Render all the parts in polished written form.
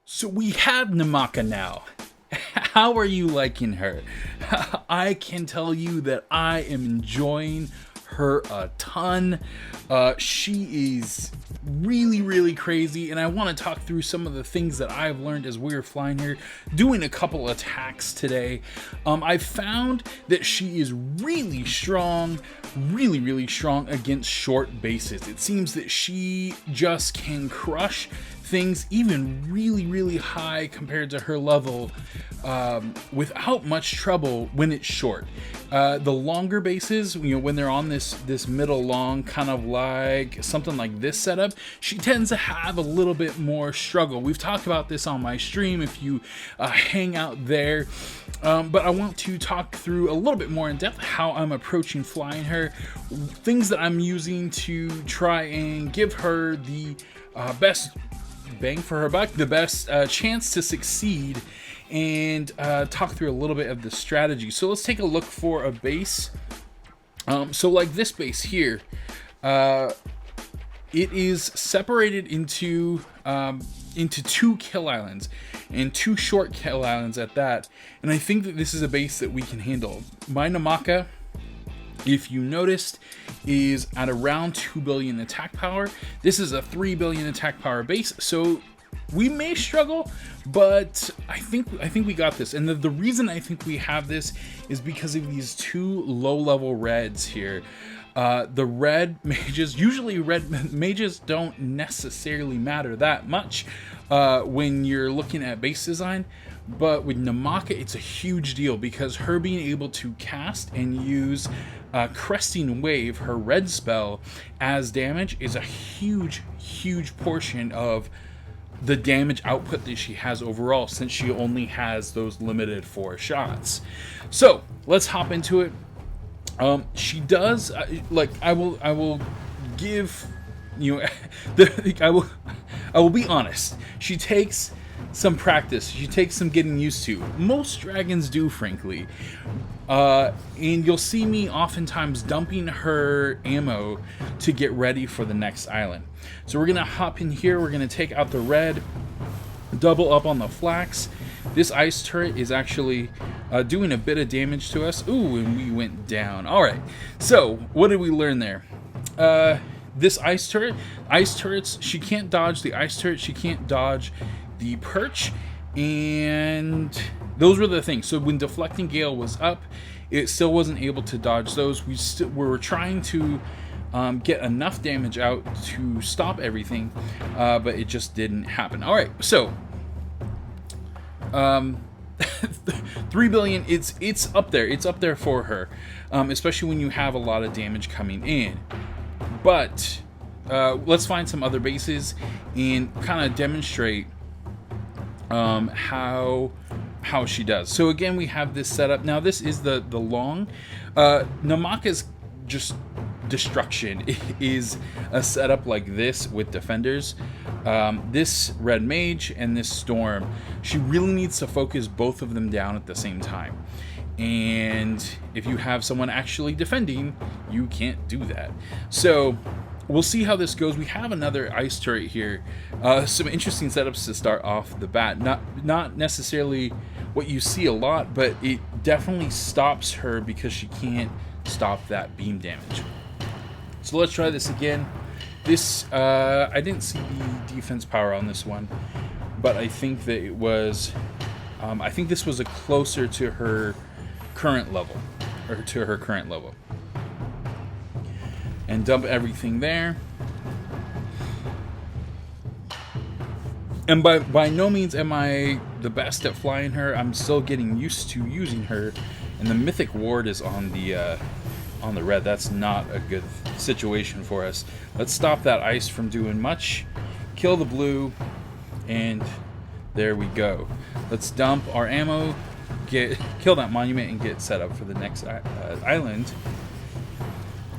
So we have Namaka now. How are you liking her? I can tell you that I am enjoying her a ton. She is really, really crazy, and I want to talk through some of the things that I've learned as we were flying here, doing a couple attacks today. I found that she is really strong, really strong against short bases. It seems that she just can crush things even really high compared to her level without much trouble when it's short. The longer bases, when they're on this middle long, kind of like something like this setup, she tends to have a little bit more struggle. We've talked about this on my stream if you hang out there. But I want to talk through a little bit more in depth how I'm approaching flying her, things that I'm using to try and give her the best bang for her buck, the best chance to succeed, and talk through a little bit of the strategy. So let's take a look for a base. So like this base here, it is separated into two kill islands and two short kill islands at that. And I think that this is a base that we can handle. My Namaka, if you noticed, is at around 2 billion attack power. This is a 3 billion attack power base, so we may struggle, but I think we got this. And the reason I think we have this is because of these two low-level reds here. The red mages, usually red mages don't necessarily matter that much when you're looking at base design. But with Namaka, it's a huge deal because her being able to cast and use Cresting Wave, her red spell, as damage is a huge portion of the damage output that she has overall, since she only has those limited 4 shots. So let's hop into it. She does I will give I will be honest. She takes some practice. She takes some getting used to. Most dragons do, frankly. And you'll see me oftentimes dumping her ammo to get ready for the next island. So we're gonna hop in here. We're gonna take out the red, double up on the flax. This ice turret is actually doing a bit of damage to us. Ooh, and we went down. All right. So what did we learn there? This ice turrets, she can't dodge the ice turret. She can't dodge the perch, and those were the things. So when deflecting gale was up, it still wasn't able to dodge those. We were trying to get enough damage out to stop everything, but it just didn't happen. All right, so 3 billion, it's up there. It's up there for her, especially when you have a lot of damage coming in. But let's find some other bases and kind of demonstrate how she does. So again, we have this setup. Now this is the long. Namaka's just destruction is a setup like this with defenders. This red mage and this storm, she really needs to focus both of them down at the same time. And if you have someone actually defending, you can't do that. So we'll see how this goes. We have another ice turret here. Some interesting setups to start off the bat. Not necessarily what you see a lot, but it definitely stops her because she can't stop that beam damage. So let's try this again. This I didn't see the defense power on this one, but I think that it was. I think this was a closer to her current level, and dump everything there. And by no means am I the best at flying her. I'm still getting used to using her, and the mythic ward is on the red. That's not a good situation for us. Let's stop that ice from doing much. Kill the blue, and there we go. Let's dump our ammo, kill that monument, and get set up for the next island.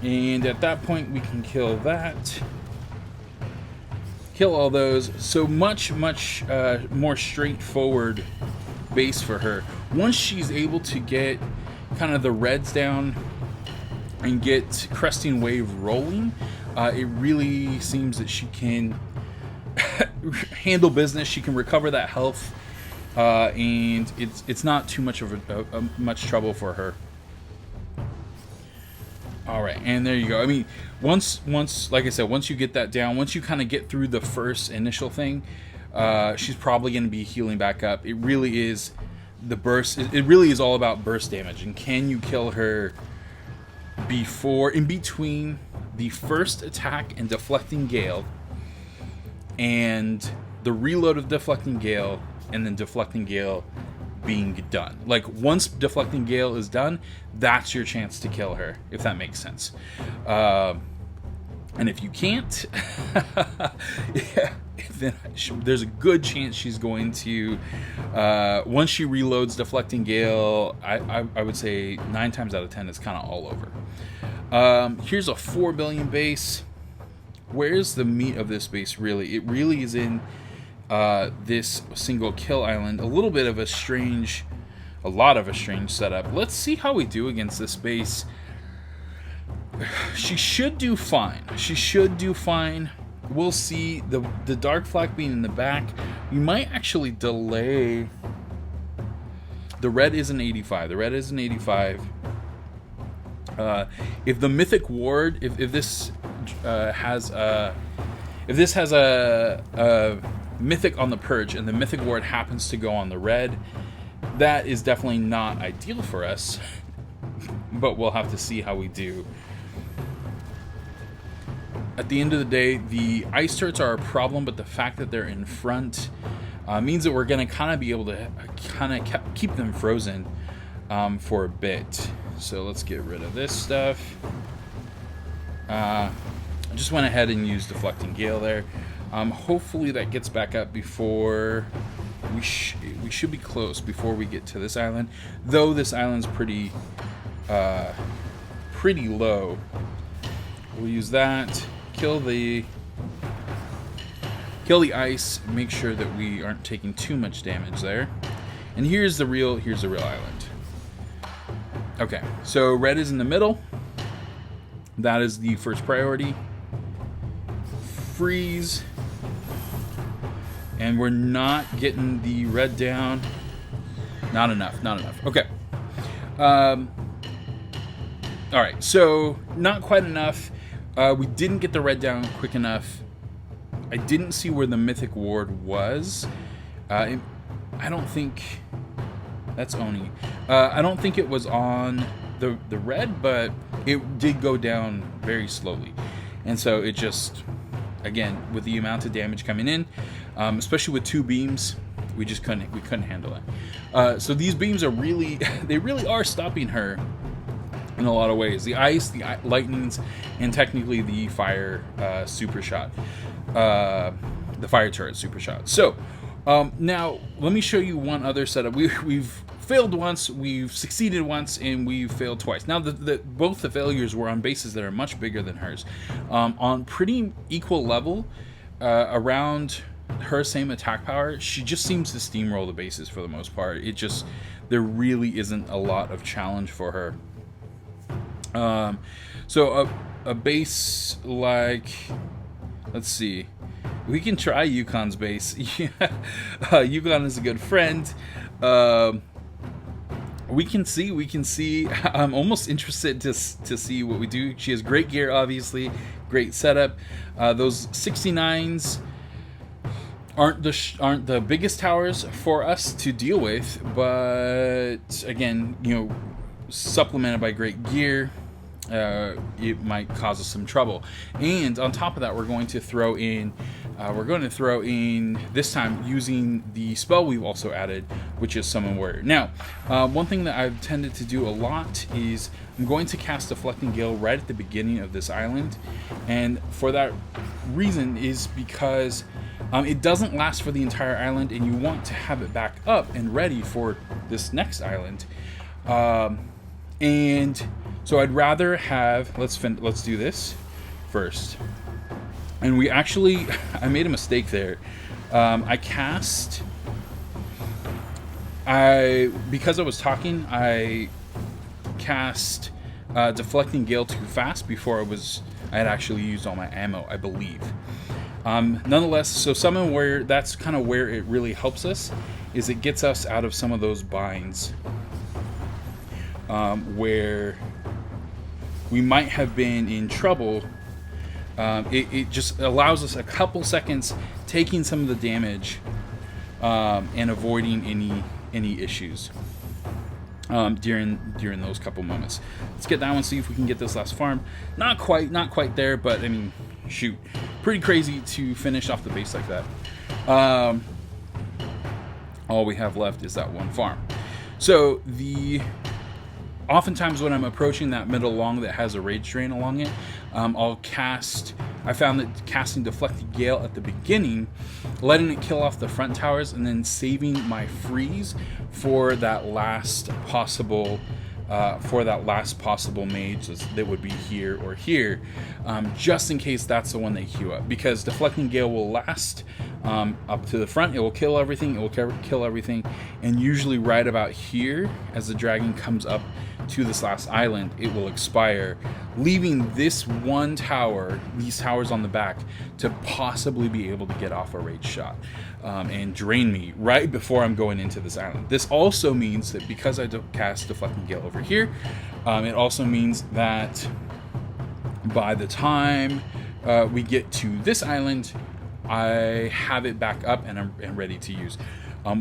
And at that point, we can kill that. Kill all those. So much more straightforward base for her. Once she's able to get kind of the reds down and get Cresting Wave rolling, it really seems that she can handle business. She can recover that health, and it's not too much of a much trouble for her. All right, and there you go. I mean, once like I said, once you get that down, once you kind of get through the first initial thing, she's probably going to be healing back up. It really is the burst. It really is all about burst damage, and can you kill her in between the first attack and deflecting gale, and the reload of deflecting gale, and then deflecting gale being done. Like, once deflecting gale is done, that's your chance to kill her, if that makes sense. And if you can't, yeah, then there's a good chance she's going to, once she reloads deflecting gale, I would say 9 times out of 10 it's kind of all over. Here's a 4 billion base. Where's the meat of this base really? It really is in this single kill island. A lot of a strange setup. Let's see how we do against this base. She should do fine. We'll see. The dark flag being in the back, we might actually delay. The red is an 85. If the mythic ward, if this has a mythic on the purge, and the mythic ward happens to go on the red, that is definitely not ideal for us. But we'll have to see how we do. At the end of the day, the ice turrets are a problem, but the fact that they're in front means that we're going to kind of be able to keep them frozen for a bit. So let's get rid of this stuff. I just went ahead and used deflecting gale there. Hopefully that gets back up before we should be close before we get to this island. Though this island's pretty low. We'll use that. Kill the ice. Make sure that we aren't taking too much damage there. And here's the real island. Okay, so red is in the middle. That is the first priority. Freeze. And we're not getting the red down. Not enough. Okay. All right, so not quite enough. We didn't get the red down quick enough. I didn't see where the mythic ward was. I don't think... That's Oni. I don't think it was on the red, but it did go down very slowly. And so it just, again, with the amount of damage coming in, especially with 2 beams, we couldn't handle it. So these beams are really, they really are stopping her in a lot of ways. The ice, the lightnings, and technically the fire super shot. The fire turret super shot. So, now, let me show you one other setup. We've failed once, we've succeeded once, and we've failed twice. Now, both the failures were on bases that are much bigger than hers. On pretty equal level, around her same attack power, she just seems to steamroll the bases for the most part. There really isn't a lot of challenge for her. So a base like, let's see, we can try Yukon's base. Yukon is a good friend. We can see. I'm almost interested to see what we do. She has great gear, obviously, great setup. Those 69s aren't the biggest towers for us to deal with, but again, supplemented by great gear, it might cause us some trouble. And on top of that, we're going to throw in this time using the spell we've also added, which is Summon Warrior. Now, one thing that I've tended to do a lot is I'm going to cast Deflecting Gale right at the beginning of this island, and for that reason is because it doesn't last for the entire island, and you want to have it back up and ready for this next island. And so I'd rather have, let's do this first. And I made a mistake there. Because I was talking, I cast Deflecting Gale too fast before I had actually used all my ammo, I believe. Nonetheless, so Summon Warrior, that's kind of where it really helps us, is it gets us out of some of those binds where we might have been in trouble. It just allows us a couple seconds taking some of the damage and avoiding any issues during those couple moments. Let's get that one, see if we can get this last farm. Not quite there, but I mean, shoot, pretty crazy to finish off the base like that. All we have left is that one farm. So oftentimes when I'm approaching that middle long that has a rage drain along it, I'll cast. I found that casting Deflected Gale at the beginning, letting it kill off the front towers, and then saving my freeze for that last possible mage that would be here or here, just in case that's the one they queue up. Because Deflecting Gale will last up to the front, it will kill everything, and usually right about here, as the dragon comes up to this last island, it will expire, leaving this one tower, these towers on the back, to possibly be able to get off a rage shot and drain me right before I'm going into this island. This also means that because I cast Deflecting Gale over here, it also means that by the time we get to this island, I have it back up and I'm ready to use.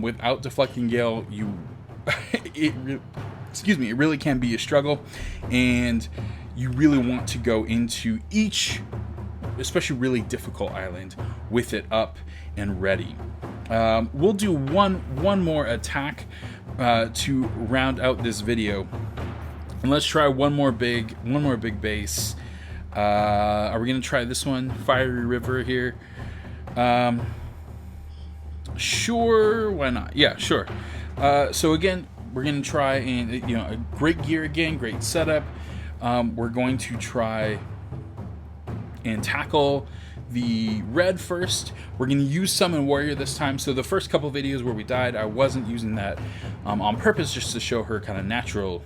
Without Deflecting Gale, it really can be a struggle, and you really want to go into each, especially really difficult island, with it up and ready. We'll do one more attack to round out this video, and let's try one more big base. Are we gonna try this one, Fiery River here? Sure, why not? Yeah, sure. So again, we're going to try and, a great gear again, great setup. We're going to try and tackle the red first. We're going to use Summon Warrior this time. So the first couple videos where we died, I wasn't using that on purpose, just to show her kind of natural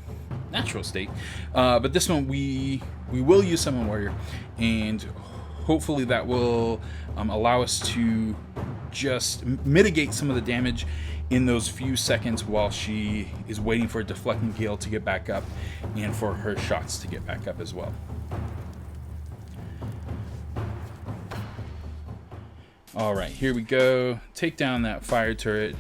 state. But this one we will use Summon Warrior, and hopefully that will allow us to just mitigate some of the damage in those few seconds while she is waiting for Deflecting Gale to get back up and for her shots to get back up as well. All right, here we go. Take down that fire turret.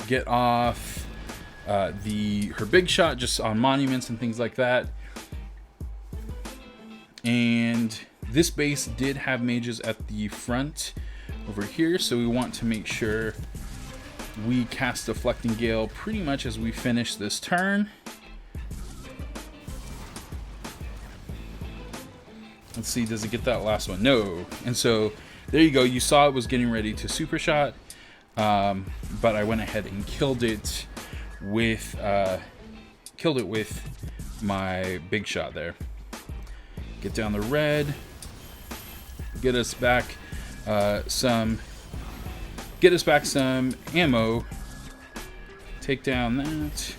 Get off her big shot just on monuments and things like that. And this base did have mages at the front over here, so we want to make sure we cast Deflecting Gale pretty much as we finish this turn. Let's see, does it get that last one? No. And so there you go. You saw it was getting ready to super shot, but I went ahead and killed it with my big shot there. Get down the red. Get us back some ammo. Take down that.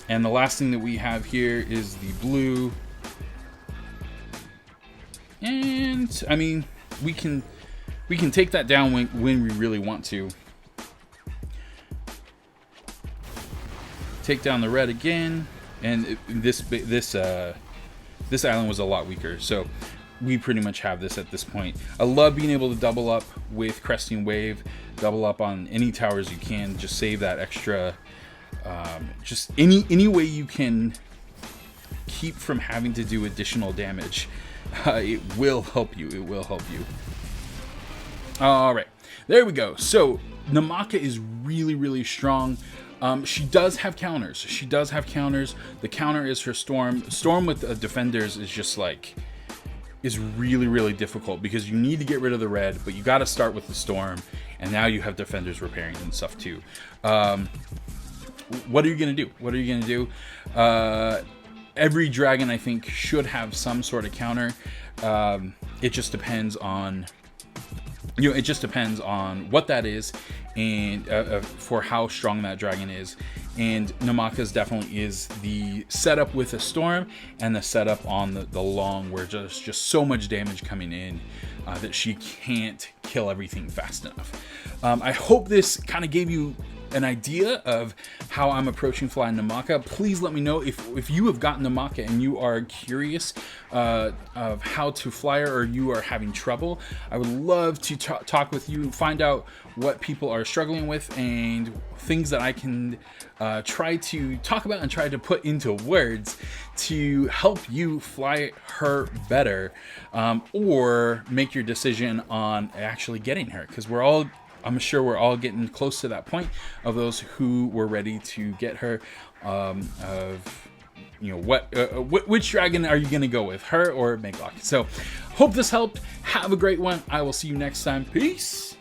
And the last thing that we have here is the blue. And I mean, we can take that down when we really want to. Take down the red again, and this island was a lot weaker, so we pretty much have this at this point. I love being able to double up with Cresting Wave, double up on any towers you can, just save that extra, just any way you can keep from having to do additional damage. It will help you. All right, there we go. So Namaka is really strong. She does have counters. The counter is her Storm. Storm with defenders is just is really difficult because you need to get rid of the red, but you got to start with the Storm, and now you have defenders repairing and stuff too. What are you gonna do? Every dragon, I think, should have some sort of counter. It just depends on it just depends on what that is, and for how strong that dragon is. And Namaka's definitely is the setup with a storm, and the setup on the long, where there's just so much damage coming in that she can't kill everything fast enough. I hope this kind of gave you an idea of how I'm approaching flying Namaka. Please let me know if you have gotten Namaka and you are curious of how to fly her, or you are having trouble. I would love to talk with you, find out what people are struggling with, and things that I can try to talk about and try to put into words to help you fly her better, or make your decision on actually getting her, because I'm sure we're all getting close to that point of those who were ready to get her. Which dragon are you going to go with, her or Meglock? So hope this helped. Have a great one. I will see you next time. Peace.